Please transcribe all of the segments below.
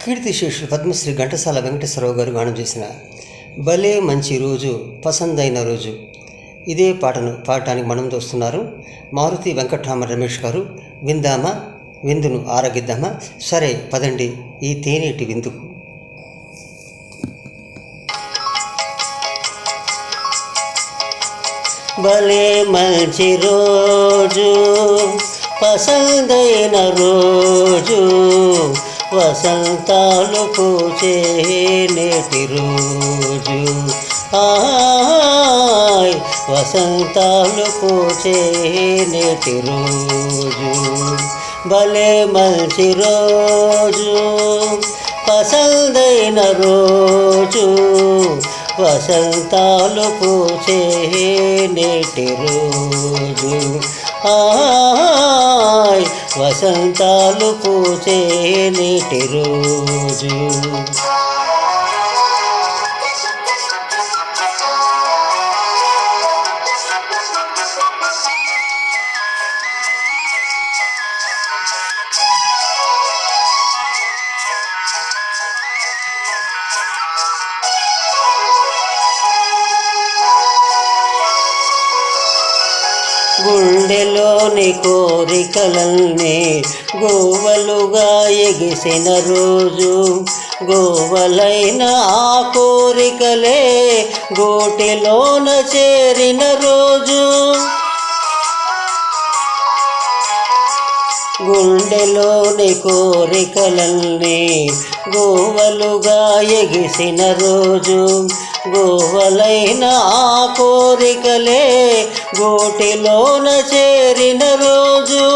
కీర్తిశేషులు పద్మశ్రీ ఘంటసాల వెంకటేశ్వరరావు గారు గానం చేసిన భలే మంచి రోజు పసందైన రోజు ఇదే పాటను పాడటానికి మనం చూస్తున్నారు. మారుతి వెంకటరామ రమేష్ గారు. విందామా విందును ఆరగిద్దామా? సరే పదండి ఈ తేనేటి విందుకు. భలే మంచి రోజు పసందైన రోజు, వసంతాలు పూచే నేటి రోజు. వసంతాలు పూచే నేటి రోజు. భలే మంచి రోజు పసందైన రోజు, వసంతాలు పూచే నేటి రోజు. వసంతాలు పూచే నేటి రోజు. గుండెలోని కోరికలన్నీ గోవలుగా ఎగిసిన రోజు, గోవలైన ఆ కోరికలే గోటిలోన చేరిన రోజు. గుండెలోని కోరికలన్నీ గోవలుగా ఎగిసిన రోజు, గోవలైన ఆ కోరికలే గోటిలోన చేరిన రోజు.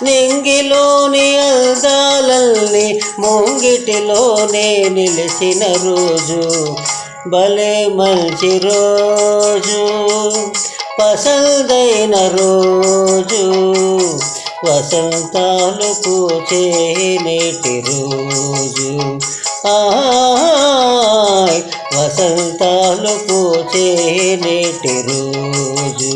నింగిలోని అందాలన్నీ ముంగిటిలోనే నిలిచిన రోజు. భలే మంచి రోజు పసందైన రోజు, వసంతాలు పూచే నేటి రోజు. వసంతాలు పూచే నేటి రోజు.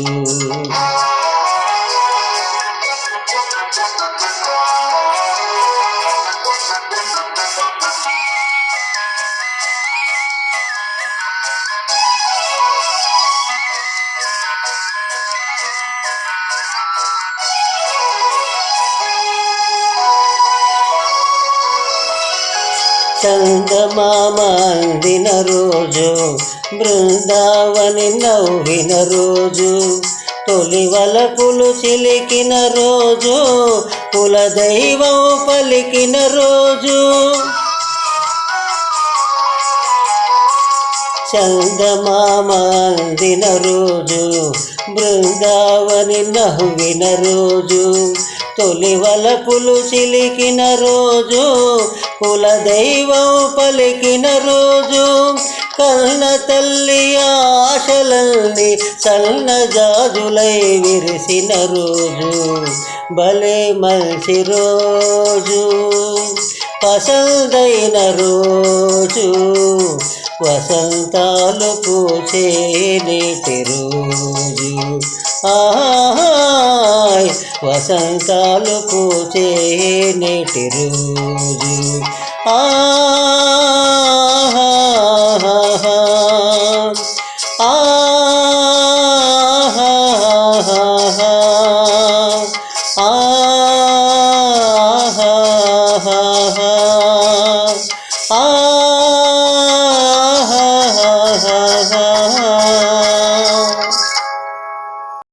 చందమామ అందిన రోజు, బృందావని నవ్విన రోజు, తొలి వలపులు చిలికిన రోజు, కులదైవం పలికిన రోజు. చందమామ అందిన రోజు, బృందావని నవ్విన రోజు, తొలి వలపులు చిలికిన రోజు, కులదైవం పలికిన రోజు. కన్న తల్లి ఆశలన్నీ సన్నజాజులై విరిసిన రోజు. భలే మంచి రోజు పసందైన రోజు, వసంతాలు పూచే నేటి రోజు. వసంతాలు పూచే నేటి రోజు. ఆ